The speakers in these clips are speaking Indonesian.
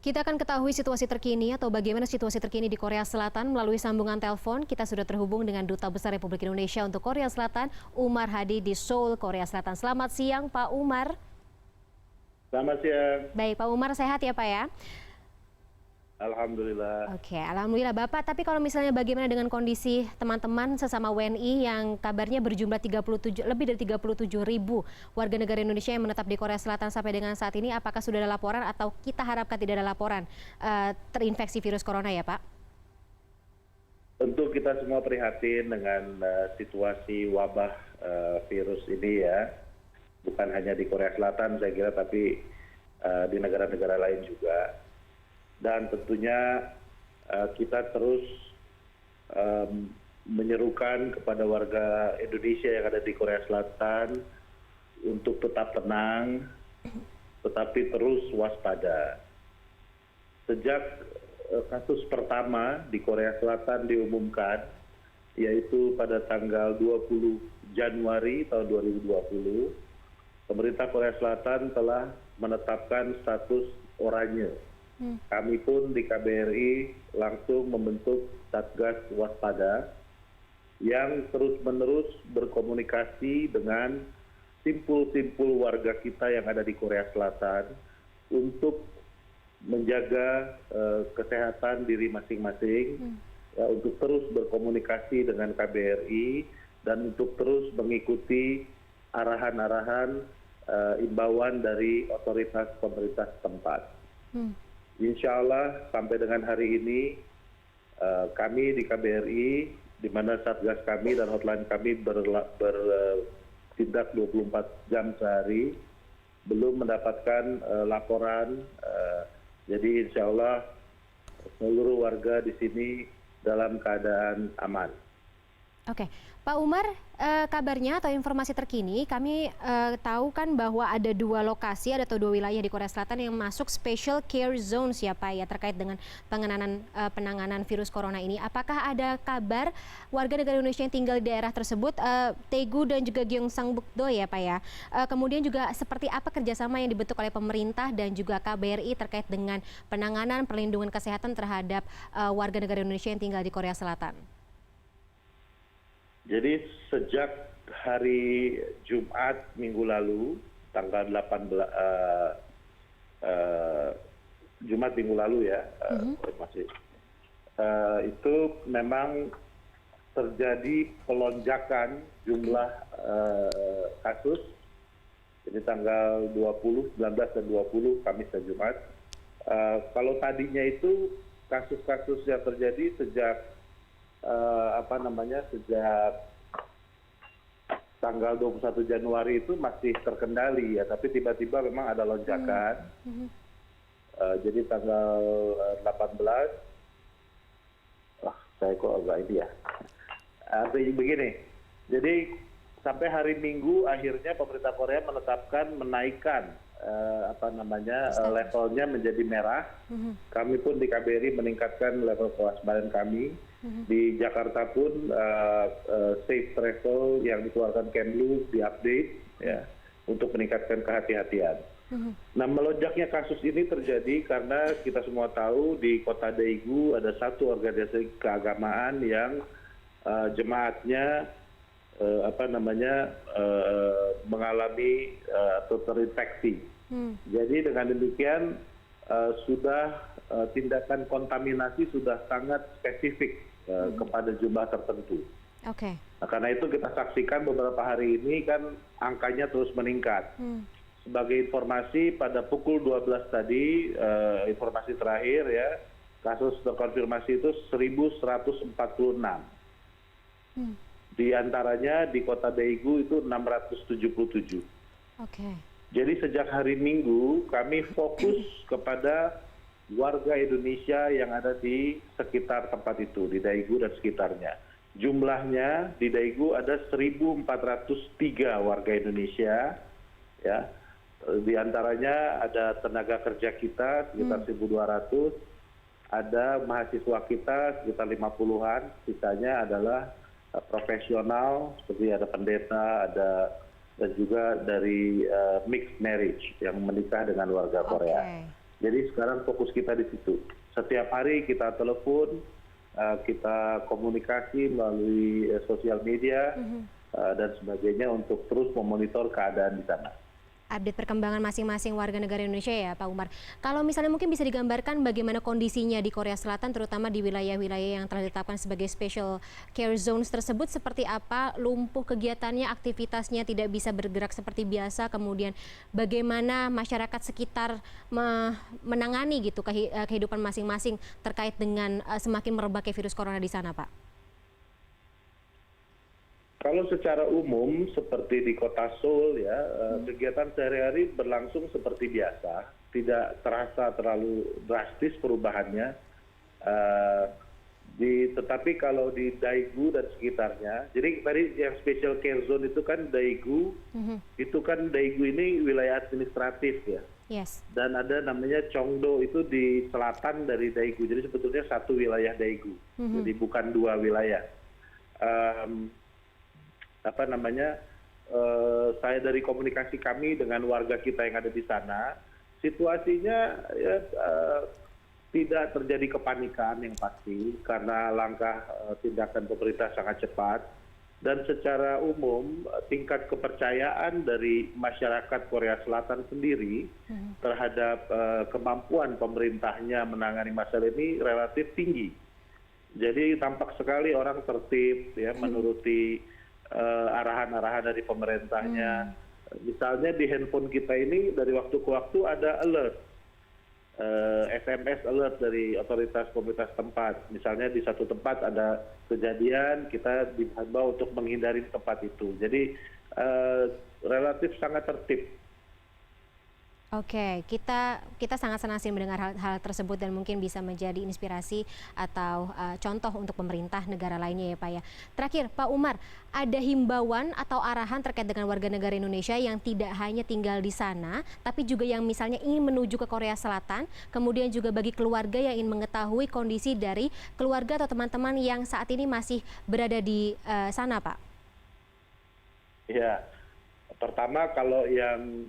Kita akan ketahui situasi terkini atau bagaimana situasi terkini di Korea Selatan melalui sambungan telepon. Kita sudah terhubung dengan Duta Besar Republik Indonesia untuk Korea Selatan, Umar Hadi di Seoul, Korea Selatan. Selamat siang, Pak Umar. Selamat siang. Baik, Pak Umar sehat ya, Pak ya? Alhamdulillah. Oke, alhamdulillah Bapak. Tapi kalau misalnya bagaimana dengan kondisi teman-teman sesama WNI yang kabarnya berjumlah lebih dari 37.000 warga negara Indonesia yang menetap di Korea Selatan sampai dengan saat ini, apakah sudah ada laporan atau kita harapkan tidak ada laporan terinfeksi virus corona ya, Pak? Tentu kita semua prihatin dengan situasi wabah virus ini ya. Bukan hanya di Korea Selatan saya kira, tapi di negara-negara lain juga. Dan tentunya kita terus menyerukan kepada warga Indonesia yang ada di Korea Selatan untuk tetap tenang, tetapi terus waspada. Sejak kasus pertama di Korea Selatan diumumkan, yaitu pada tanggal 20 Januari tahun 2020, pemerintah Korea Selatan telah menetapkan status oranye. Kami pun di KBRI langsung membentuk Satgas Waspada yang terus-menerus berkomunikasi dengan simpul-simpul warga kita yang ada di Korea Selatan untuk menjaga kesehatan diri masing-masing, ya, untuk terus berkomunikasi dengan KBRI dan untuk terus mengikuti arahan-arahan imbauan dari otoritas pemerintah setempat. Insya Allah sampai dengan hari ini kami di KBRI, di mana Satgas kami dan hotline kami bertindak 24 jam sehari, belum mendapatkan laporan. Jadi insya Allah seluruh warga di sini dalam keadaan aman. Oke, Pak Umar, kabarnya atau informasi terkini kami tahu kan bahwa ada dua lokasi atau dua wilayah di Korea Selatan yang masuk special care zones ya Pak ya, terkait dengan penanganan virus corona ini. Apakah ada kabar warga negara Indonesia yang tinggal di daerah tersebut, Daegu dan juga Gyeongsangbuk-do ya Pak ya? Kemudian juga seperti apa kerjasama yang dibentuk oleh pemerintah dan juga KBRI terkait dengan penanganan perlindungan kesehatan terhadap warga negara Indonesia yang tinggal di Korea Selatan? Jadi sejak hari Jumat minggu lalu, tanggal 18 Jumat minggu lalu ya, itu memang terjadi pelonjakan jumlah kasus. Jadi tanggal 20, 19 dan 20 Kamis dan Jumat. Kalau tadinya itu kasus-kasus yang terjadi sejak sejak tanggal 21 Januari itu masih terkendali ya, tapi tiba-tiba memang ada lonjakan. Jadi tanggal 18, saya kok agak ini ya. Artinya begini, jadi sampai hari Minggu akhirnya pemerintah Korea menetapkan menaikkan levelnya menjadi merah. Kami pun di KBRI meningkatkan level kewaspadaan kami. Di Jakarta pun safe travel yang dikeluarkan Kemlu diupdate ya, untuk meningkatkan kehati-hatian. Nah, melonjaknya kasus ini terjadi karena kita semua tahu di kota Daegu ada satu organisasi keagamaan yang jemaatnya mengalami atau terinfeksi. Jadi dengan demikian tindakan kontaminasi sudah sangat spesifik kepada jumlah tertentu. Nah, karena itu kita saksikan beberapa hari ini kan angkanya terus meningkat. Sebagai informasi pada pukul 12 tadi, informasi terakhir ya, kasus terkonfirmasi itu 1.146. Di antaranya di kota Daegu itu 677. Jadi sejak hari Minggu kami fokus kepada warga Indonesia yang ada di sekitar tempat itu, di Daegu dan sekitarnya. Jumlahnya di Daegu ada 1.403 warga Indonesia, ya. Di antaranya ada tenaga kerja kita sekitar 1.200, ada mahasiswa kita sekitar 50-an, sisanya adalah profesional seperti ada pendeta, dan juga dari mixed marriage yang menikah dengan warga Korea. Jadi sekarang fokus kita di situ. Setiap hari kita telepon, kita komunikasi melalui sosial media dan sebagainya untuk terus memonitor keadaan di sana. Update perkembangan masing-masing warga negara Indonesia ya Pak Umar. Kalau misalnya mungkin bisa digambarkan bagaimana kondisinya di Korea Selatan, terutama di wilayah-wilayah yang telah ditetapkan sebagai special care zones tersebut, seperti apa, lumpuh kegiatannya, aktivitasnya, tidak bisa bergerak seperti biasa, kemudian bagaimana masyarakat sekitar menangani gitu kehidupan masing-masing terkait dengan semakin merebaknya virus corona di sana Pak? Kalau secara umum seperti di kota Seoul ya, kegiatan sehari-hari berlangsung seperti biasa, tidak terasa terlalu drastis perubahannya. Tetapi kalau di Daegu dan sekitarnya, jadi tadi yang special care zone itu kan Daegu, itu kan Daegu ini wilayah administratif ya. Yes. Dan ada namanya Cheongdo itu di selatan dari Daegu, jadi sebetulnya satu wilayah Daegu, jadi bukan dua wilayah. Saya dari komunikasi kami dengan warga kita yang ada di sana, situasinya ya, tidak terjadi kepanikan yang pasti karena langkah tindakan pemerintah sangat cepat, dan secara umum tingkat kepercayaan dari masyarakat Korea Selatan sendiri terhadap kemampuan pemerintahnya menangani masalah ini relatif tinggi. Jadi tampak sekali orang tertib ya, menuruti arahan-arahan dari pemerintahnya. Misalnya di handphone kita ini dari waktu ke waktu ada alert, SMS alert dari otoritas pemerintah tempat. Misalnya di satu tempat ada kejadian, kita dihimbau untuk menghindari tempat itu. Jadi relatif sangat tertib. Oke, kita sangat senang sih mendengar hal tersebut dan mungkin bisa menjadi inspirasi atau contoh untuk pemerintah negara lainnya ya Pak ya. Terakhir Pak Umar, ada himbauan atau arahan terkait dengan warga negara Indonesia yang tidak hanya tinggal di sana, tapi juga yang misalnya ingin menuju ke Korea Selatan, kemudian juga bagi keluarga yang ingin mengetahui kondisi dari keluarga atau teman-teman yang saat ini masih berada di sana Pak? Ya, pertama kalau yang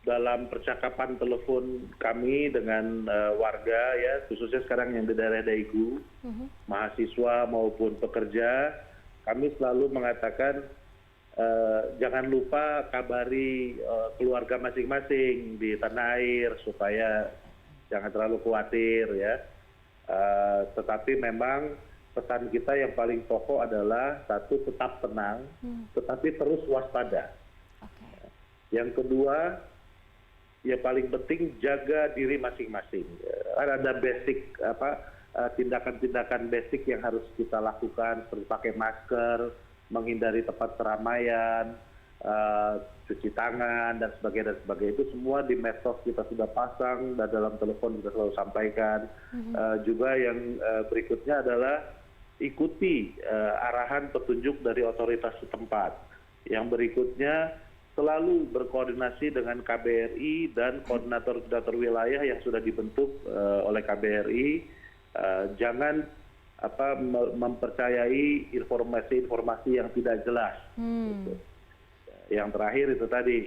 dalam percakapan telepon kami dengan warga ya, khususnya sekarang yang di daerah Daegu, mahasiswa maupun pekerja, kami selalu mengatakan jangan lupa kabari keluarga masing-masing di tanah air supaya jangan terlalu khawatir ya. Tetapi memang pesan kita yang paling pokok adalah satu, tetap tenang, tetapi terus waspada. Yang kedua, ya paling penting jaga diri masing-masing. Ada basic tindakan-tindakan basic yang harus kita lakukan seperti pakai masker, menghindari tempat keramaian, cuci tangan dan sebagainya. Itu semua di medsos kita sudah pasang dan dalam telepon kita selalu sampaikan. Juga yang berikutnya adalah ikuti arahan petunjuk dari otoritas setempat. Yang berikutnya selalu berkoordinasi dengan KBRI dan koordinator-koordinator wilayah yang sudah dibentuk oleh KBRI. Jangan mempercayai informasi-informasi yang tidak jelas. Gitu. Yang terakhir itu tadi,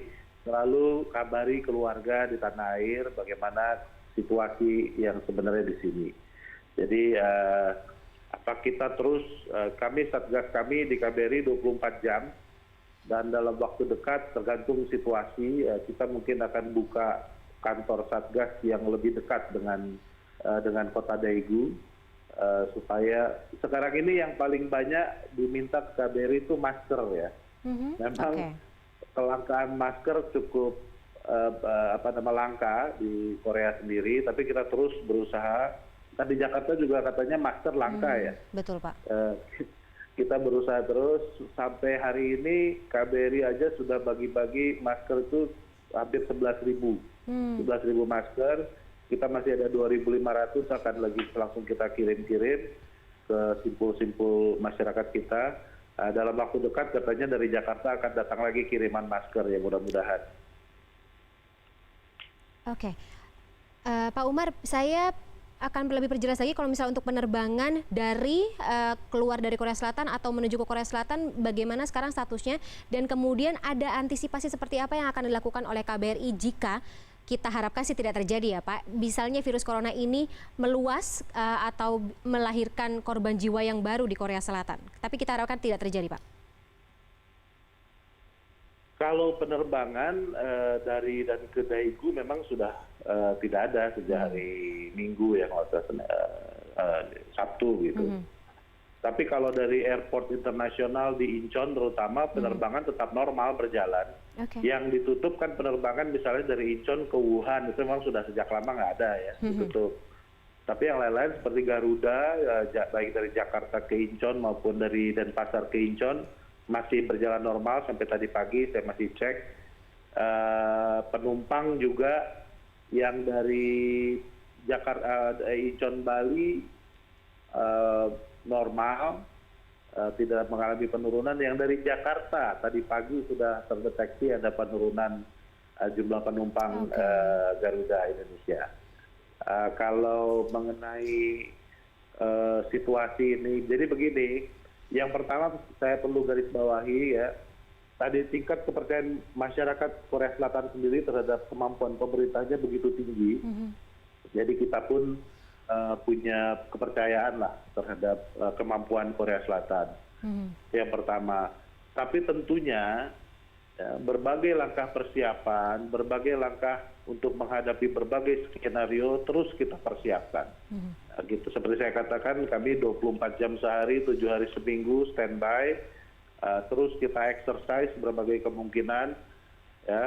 selalu kabari keluarga di tanah air bagaimana situasi yang sebenarnya di sini. Jadi kita terus, Satgas kami di KBRI 24 jam, dan dalam waktu dekat tergantung situasi kita mungkin akan buka kantor Satgas yang lebih dekat dengan kota Daegu, supaya sekarang ini yang paling banyak diminta ke KBRI itu masker ya. Memang kelangkaan masker cukup langka di Korea sendiri, tapi kita terus berusaha. Kan di Jakarta juga katanya masker langka ya. Betul Pak. Kita berusaha terus, sampai hari ini KBRI aja sudah bagi-bagi masker itu hampir 11.000 masker. Kita masih ada 2.500 akan lagi langsung kita kirim-kirim ke simpul-simpul masyarakat kita. Dalam waktu dekat katanya dari Jakarta akan datang lagi kiriman masker ya, mudah-mudahan. Oke. Pak Umar, saya akan lebih perjelas lagi kalau misalnya untuk penerbangan dari keluar dari Korea Selatan atau menuju ke Korea Selatan, bagaimana sekarang statusnya, dan kemudian ada antisipasi seperti apa yang akan dilakukan oleh KBRI jika kita harapkan sih tidak terjadi ya Pak. Misalnya virus corona ini meluas atau melahirkan korban jiwa yang baru di Korea Selatan. Tapi kita harapkan tidak terjadi Pak. Kalau penerbangan dari dan ke Daegu memang sudah tidak ada sejak hari Minggu ya, kalau Sabtu gitu. Tapi kalau dari airport internasional di Incheon terutama penerbangan tetap normal berjalan. Yang ditutup kan penerbangan misalnya dari Incheon ke Wuhan itu memang sudah sejak lama nggak ada ya ditutup. Tapi yang lain-lain seperti Garuda baik dari Jakarta ke Incheon maupun dari Denpasar ke Incheon masih berjalan normal sampai tadi pagi saya masih cek. Penumpang juga yang dari Jakarta Incheon Bali normal, tidak mengalami penurunan. Yang dari Jakarta tadi pagi sudah terdeteksi ada penurunan jumlah penumpang Garuda Indonesia. Kalau mengenai situasi ini, jadi begini, yang pertama saya perlu garis bawahi ya, tadi tingkat kepercayaan masyarakat Korea Selatan sendiri terhadap kemampuan pemerintahnya begitu tinggi, jadi kita pun punya kepercayaan lah terhadap kemampuan Korea Selatan. Yang pertama, tapi tentunya ya, berbagai langkah persiapan, berbagai langkah untuk menghadapi berbagai skenario terus kita persiapkan. Gitu seperti saya katakan, kami 24 jam sehari, 7 hari seminggu standby, terus kita exercise berbagai kemungkinan. Ya,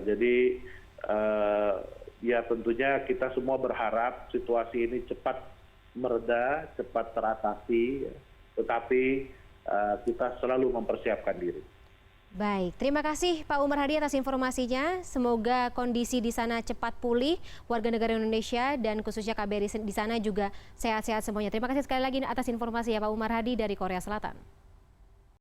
jadi ya tentunya kita semua berharap situasi ini cepat mereda, cepat teratasi, tetapi kita selalu mempersiapkan diri. Baik, terima kasih Pak Umar Hadi atas informasinya. Semoga kondisi di sana cepat pulih, warga negara Indonesia dan khususnya KBRI di sana juga sehat-sehat semuanya. Terima kasih sekali lagi atas informasi ya Pak Umar Hadi dari Korea Selatan.